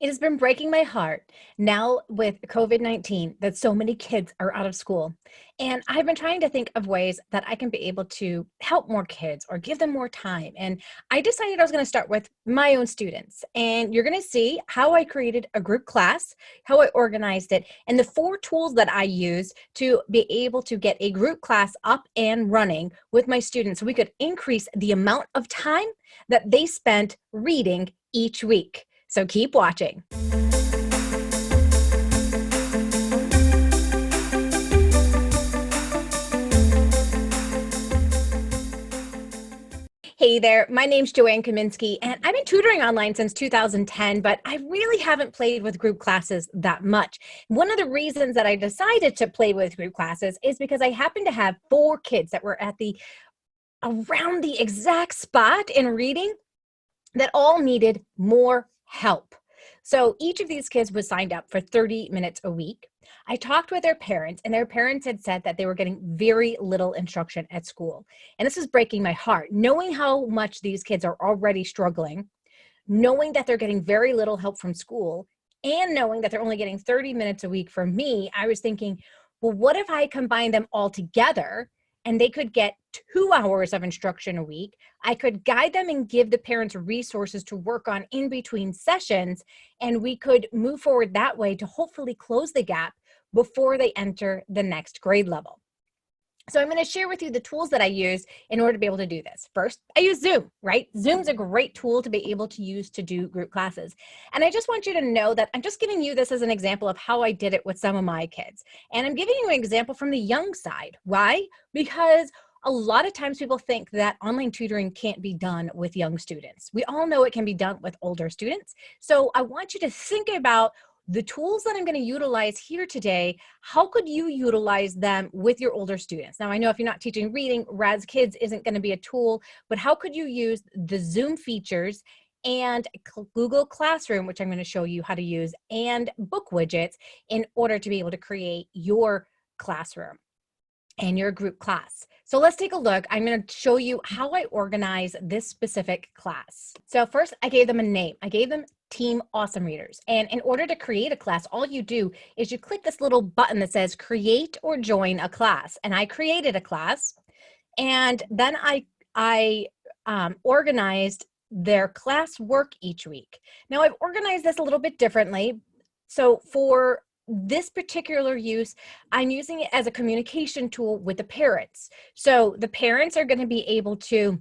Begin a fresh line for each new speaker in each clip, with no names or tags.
It has been breaking my heart now with COVID-19 that so many kids are out of school. And I've been trying to think of ways that I can be able to help more kids or give them more time. And I decided I was going to start with my own students. And you're going to see how I created a group class, how I organized it, and the 4 tools that I use to be able to get a group class up and running with my students so we could increase the amount of time that they spent reading each week. So keep watching. Hey there, my name's Joanne Kaminski, and I've been tutoring online since 2010, but I really haven't played with group classes that much. One of the reasons that I decided to play with group classes is because I happen to have 4 kids that were at around the exact spot in reading that all needed more help. So each of these kids was signed up for 30 minutes a week. I talked with their parents, and their parents had said that they were getting very little instruction at school. And this is breaking my heart, knowing how much these kids are already struggling, knowing that they're getting very little help from school, and knowing that they're only getting 30 minutes a week from me. I was thinking, well, what if I combine them all together and they could get 2 hours of instruction a week? I could guide them and give the parents resources to work on in between sessions, and we could move forward that way to hopefully close the gap before they enter the next grade level. So I'm going to share with you the tools that I use in order to be able to do this. First, I use Zoom, right? Zoom's a great tool to be able to use to do group classes. And I just want you to know that I'm just giving you this as an example of how I did it with some of my kids. And I'm giving you an example from the young side. Why? Because a lot of times people think that online tutoring can't be done with young students. We all know it can be done with older students. So I want you to think about the tools that I'm going to utilize here today. How could you utilize them with your older students? Now, I know if you're not teaching reading, Raz Kids isn't going to be a tool, but how could you use the Zoom features and Google Classroom, which I'm going to show you how to use, and book widgets in order to be able to create your classroom and your group class? So let's take a look. I'm going to show you how I organize this specific class. So first, I gave them a name. I gave them Team Awesome Readers. And in order to create a class, all you do is you click this little button that says create or join a class. And I created a class, and then I organized their class work each week. Now I've organized this a little bit differently. So for this particular use, I'm using it as a communication tool with the parents. So the parents are going to be able to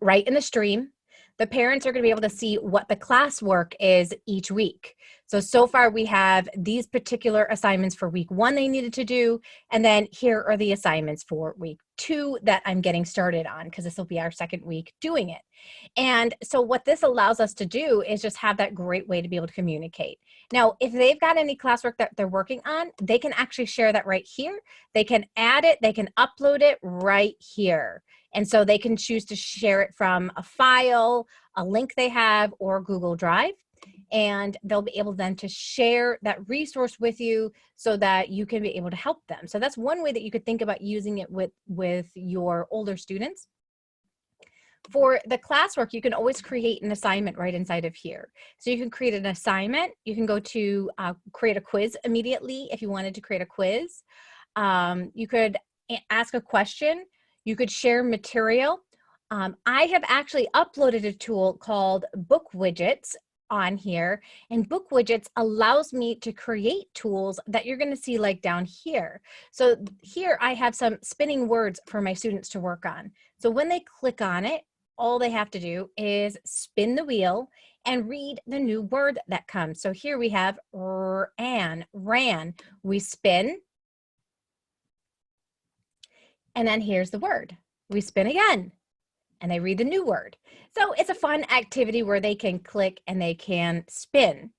write in the stream. The parents are going to be able to see what the classwork is each week. So far we have these particular assignments for week 1 they needed to do, and then here are the assignments for week 2 that I'm getting started on, because this will be our 2nd week doing it. And so what this allows us to do is just have that great way to be able to communicate. Now, if they've got any classwork that they're working on, they can actually share that right here. They can add it, they can upload it right here. And so they can choose to share it from a file, a link they have, or Google Drive. And they'll be able then to share that resource with you so that you can be able to help them. So that's one way that you could think about using it with your older students. For the classwork, you can always create an assignment right inside of here. So you can create an assignment. You can go to create a quiz immediately if you wanted to create a quiz. You could ask a question. You could share material. I have actually uploaded a tool called Book Widgets on here, and Book Widgets allows me to create tools that you're going to see like down here. So here I have some spinning words for my students to work on. So when they click on it, all they have to do is spin the wheel and read the new word that comes. So here we have ran. We spin, and then here's the word. We spin again, and they read the new word. So it's a fun activity where they can click and they can spin.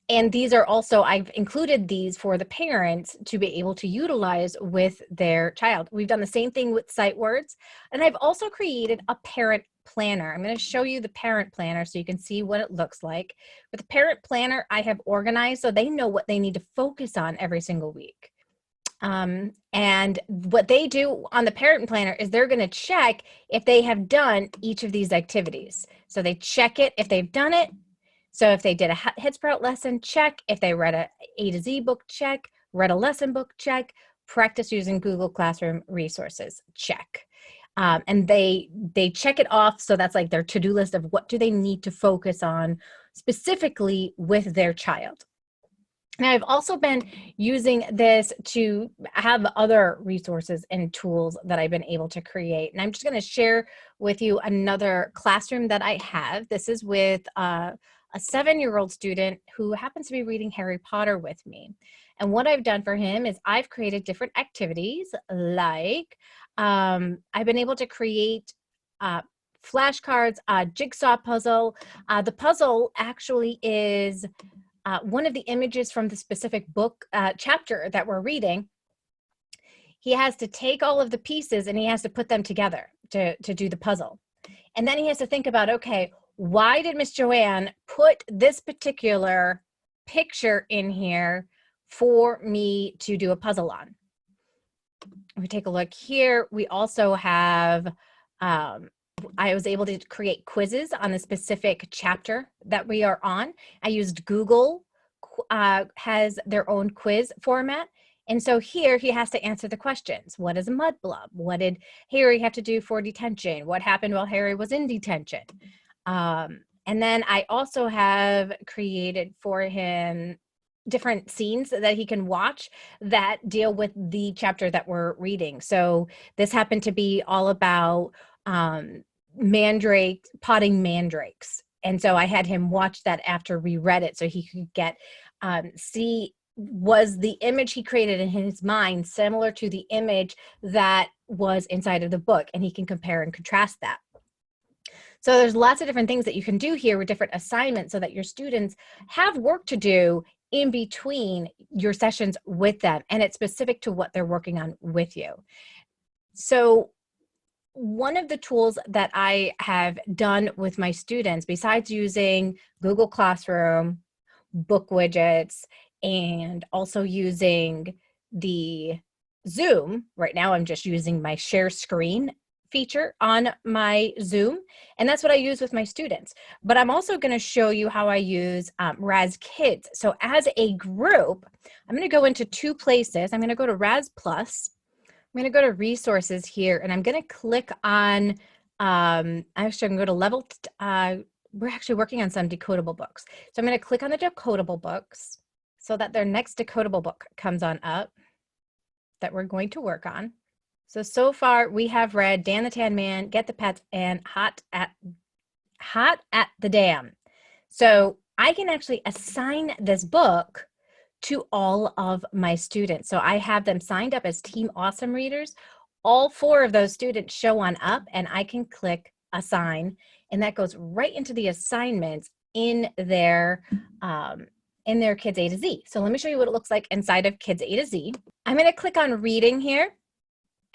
And these are also, I've included these for the parents to be able to utilize with their child. We've done the same thing with sight words. And I've also created a parent planner. I'm going to show you the parent planner so you can see what it looks like. With the parent planner, I have organized so they know what they need to focus on every single week. And what they do on the parent planner is they're going to check if they have done each of these activities. So they check it if they've done it. So if they did a Head Sprout lesson, check. If they read A to Z book, check. Read a lesson book, check. Practice using Google Classroom resources, check. And they check it off. So that's like their to-do list of what do they need to focus on specifically with their child. Now, I've also been using this to have other resources and tools that I've been able to create. And I'm just going to share with you another classroom that I have. This is with a 7-year-old student who happens to be reading Harry Potter with me. And what I've done for him is I've created different activities, like I've been able to create flashcards, jigsaw puzzle. The puzzle actually is one of the images from the specific book chapter that we're reading. He has to take all of the pieces and he has to put them together to do the puzzle. And then he has to think about, okay, why did Miss Joanne put this particular picture in here for me to do a puzzle on? If we take a look here, we also have I was able to create quizzes on a specific chapter that we are on. I used Google, has their own quiz format. And so here he has to answer the questions. What is a mudblub? What did Harry have to do for detention? What happened while Harry was in detention? And then I also have created for him different scenes that he can watch that deal with the chapter that we're reading. So this happened to be all about mandrake, potting mandrakes. And so I had him watch that after we read it so he could get, see, was the image he created in his mind similar to the image that was inside of the book? And he can compare and contrast that. So there's lots of different things that you can do here with different assignments so that your students have work to do in between your sessions with them, and it's specific to what they're working on with you. So one of the tools that I have done with my students, besides using Google Classroom, book widgets, and also using the Zoom, right now I'm just using my share screen feature on my Zoom, and that's what I use with my students. But I'm also going to show you how I use Raz Kids. So as a group, I'm going to go into two places. I'm going to go to Raz Plus. I'm going to go to resources here, and I'm going to click on, actually I'm going to go to level, we're actually working on some decodable books. So I'm going to click on the decodable books so that their next decodable book comes on up that we're going to work on. So far we have read Dan the Tan Man, Get the Pets, and Hot at the Dam. So I can actually assign this book to all of my students. So I have them signed up as Team Awesome readers. All 4 of those students show on up, and I can click assign, and that goes right into the assignments in their Kids A to Z. So let me show you what it looks like inside of Kids A to Z. I'm going to click on reading here,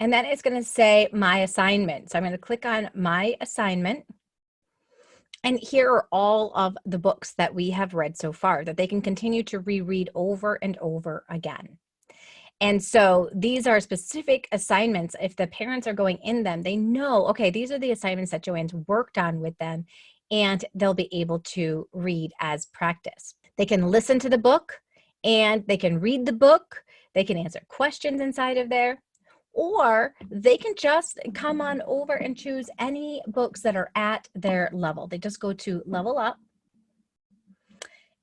and then it's going to say my assignment. So I'm going to click on my assignment. And here are all of the books that we have read so far that they can continue to reread over and over again. And so these are specific assignments. If the parents are going in them, they know, okay, these are the assignments that Joanne's worked on with them, and they'll be able to read as practice. They can listen to the book, and they can read the book. They can answer questions inside of there. Or they can just come on over and choose any books that are at their level. They just go to level up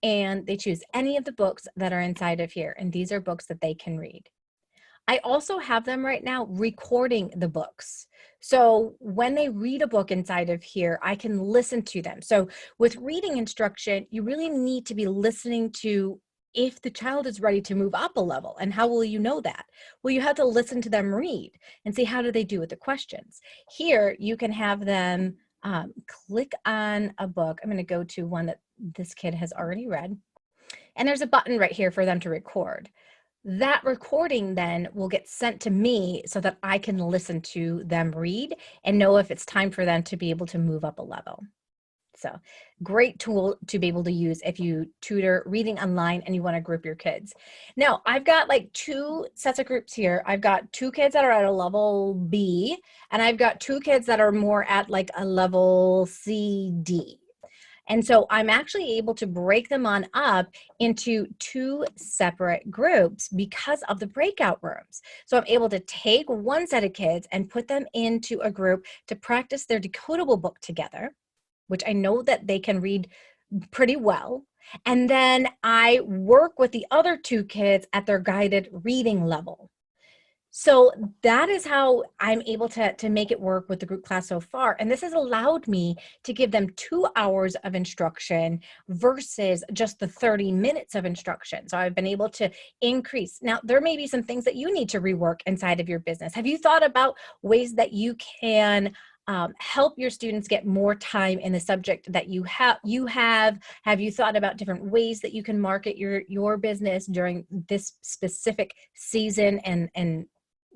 and they choose any of the books that are inside of here. And these are books that they can read. I also have them right now recording the books. So when they read a book inside of here, I can listen to them. So with reading instruction, you really need to be listening to if the child is ready to move up a level. And how will you know that? Well, you have to listen to them read and see how do they do with the questions. Here, you can have them click on a book. I'm going to go to one that this kid has already read. And there's a button right here for them to record. That recording then will get sent to me so that I can listen to them read and know if it's time for them to be able to move up a level. So great tool to be able to use if you tutor reading online and you want to group your kids. Now, I've got like 2 sets of groups here. I've got 2 kids that are at a level B, and I've got 2 kids that are more at like a level C, D. And so I'm actually able to break them on up into 2 separate groups because of the breakout rooms. So I'm able to take one set of kids and put them into a group to practice their decodable book together, which I know that they can read pretty well. And then I work with the other 2 kids at their guided reading level. So that is how I'm able to make it work with the group class so far. And this has allowed me to give them 2 hours of instruction versus just the 30 minutes of instruction. So I've been able to increase. Now, there may be some things that you need to rework inside of your business. Have you thought about ways that you can help your students get more time in the subject that you have? Have you thought about different ways that you can market your business during this specific season and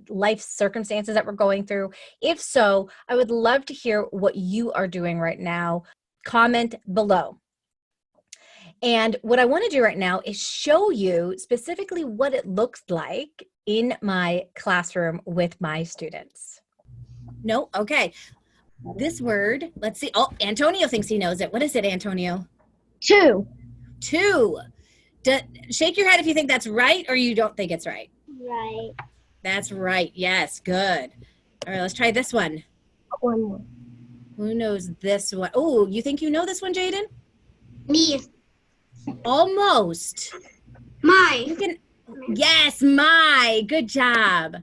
life circumstances that we're going through? If so, I would love to hear what you are doing right now. Comment below. And what I want to do right now is show you specifically what it looks like in my classroom with my students. No? Okay. This word, let's see. Oh, Antonio thinks he knows it. What is it, Antonio?
2.
2. Shake your head if you think that's right or you don't think it's right.
Right.
That's right. Yes, good. All right, let's try this one.
1 more.
Who knows this one? Oh, you think you know this one, Jaden?
Me.
Almost.
My.
You can. Yes, my. Good job.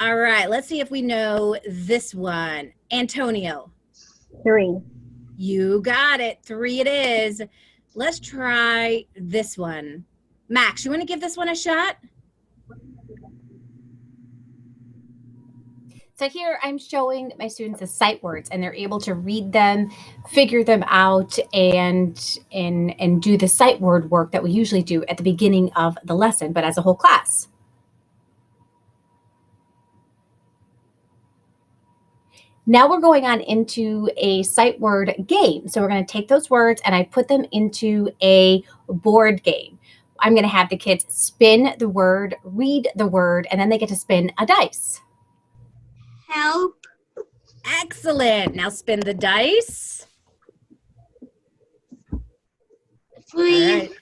All right, let's see if we know this one. Antonio.
3.
You got it. 3 it is. Let's try this one. Max, you want to give this one a shot? So here I'm showing my students the sight words, and they're able to read them, figure them out, and do the sight word work that we usually do at the beginning of the lesson, but as a whole class. Now we're going on into a sight word game. So we're going to take those words and I put them into a board game. I'm going to have the kids spin the word, read the word, and then they get to spin a dice.
Help.
Excellent. Now spin the dice.
3.
All right.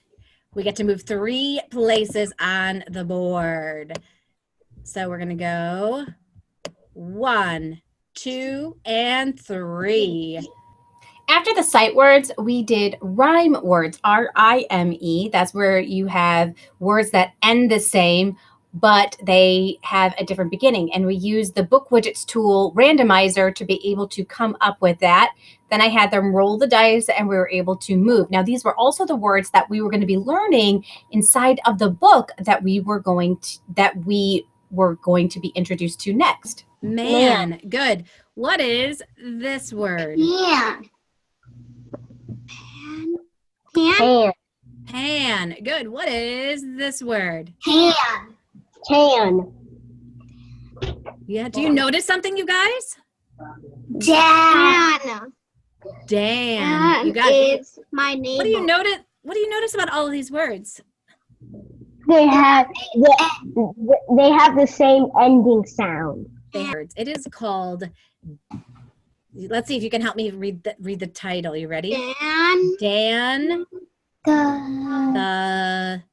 We get to move 3 places on the board. So we're going to go 1, 2, and 3. After the sight words, we did rhyme words, R-I-M-E. That's where you have words that end the same, but they have a different beginning. And we used the book widgets tool randomizer to be able to come up with that. Then I had them roll the dice and we were able to move. Now, these were also the words that we were going to be learning inside of the book that we were going to be introduced to next. Man. Good. What is this word?
Pan. Pan.
Pan. Good. What is this word?
Pan. Can.
Yeah. Do you notice something, you guys?
Dan.
Dan. You got it.
It's my neighbor.
What do you notice about all of these words?
They have the same ending sound.
It is called. Let's see if you can help me read the title. You ready? Dan.
Dan.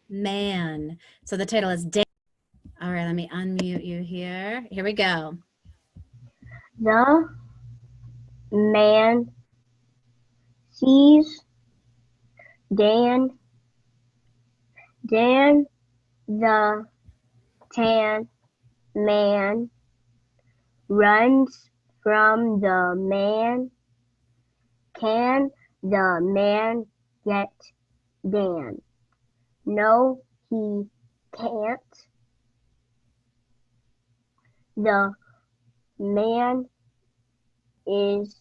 Man. So the title is Dan. All right, let me unmute you here. Here we go.
The man sees Dan. Dan the tan man runs from the man. Can the man get Dan? No, he can't. The man is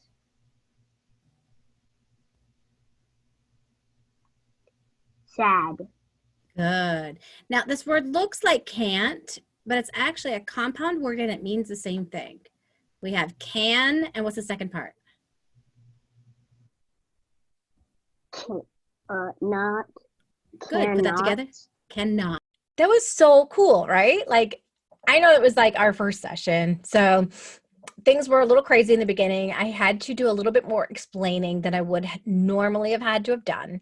sad.
Good. Now, this word looks like can't, but it's actually a compound word and it means the same thing. We have can, and what's the second part?
Not.
Good. Put that together. Cannot. That was so cool, right? Like, I know it was like our first session. So things were a little crazy in the beginning. I had to do a little bit more explaining than I would normally have had to have done.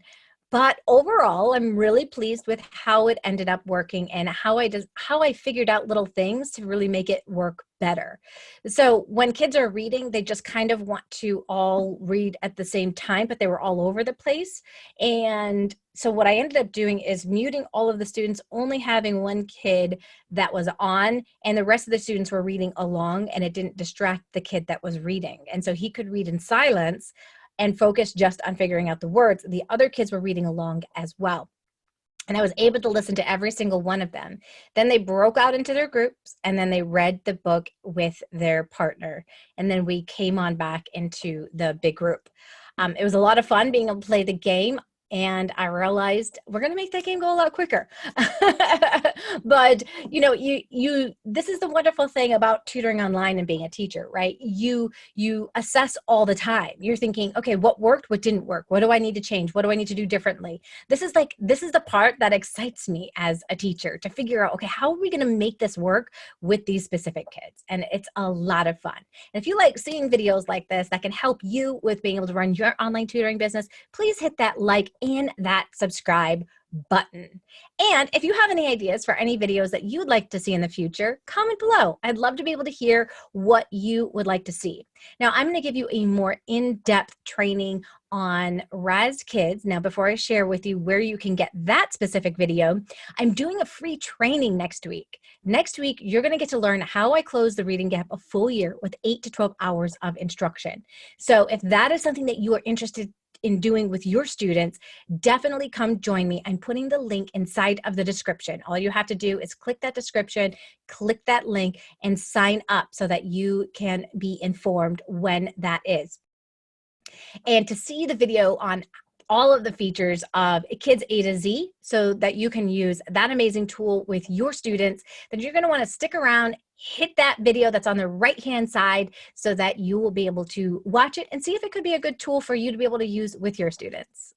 But overall, I'm really pleased with how it ended up working and how I figured out little things to really make it work better. So when kids are reading, they just kind of want to all read at the same time, but they were all over the place. And so what I ended up doing is muting all of the students, only having one kid that was on, and the rest of the students were reading along, and it didn't distract the kid that was reading. And so he could read in silence and focus just on figuring out the words. The other kids were reading along as well. And I was able to listen to every single one of them. Then they broke out into their groups, and then they read the book with their partner. And then we came on back into the big group. It was a lot of fun being able to play the game. And I realized we're going to make that game go a lot quicker. But this is the wonderful thing about tutoring online and being a teacher, right? You assess all the time. You're thinking, okay, what worked, what didn't work? What do I need to change? What do I need to do differently? This is the part that excites me as a teacher, to figure out, okay, how are we going to make this work with these specific kids? And it's a lot of fun. And if you like seeing videos like this that can help you with being able to run your online tutoring business, please hit that like and that subscribe button. And if you have any ideas for any videos that you'd like to see in the future, comment below. I'd love to be able to hear what you would like to see. Now, I'm going to give you a more in-depth training on Raz Kids. Now, before I share with you where you can get that specific video, I'm doing a free training next week. Next week, you're going to get to learn how I close the reading gap a full year with 8 to 12 hours of instruction. So if that is something that you are interested in doing with your students, definitely come join me. I'm putting the link inside of the description. All you have to do is click that description, click that link, and sign up so that you can be informed when that is. And to see the video on all of the features of Kids A to Z, so that you can use that amazing tool with your students, then you're going to want to stick around, hit that video that's on the right-hand side so that you will be able to watch it and see if it could be a good tool for you to be able to use with your students.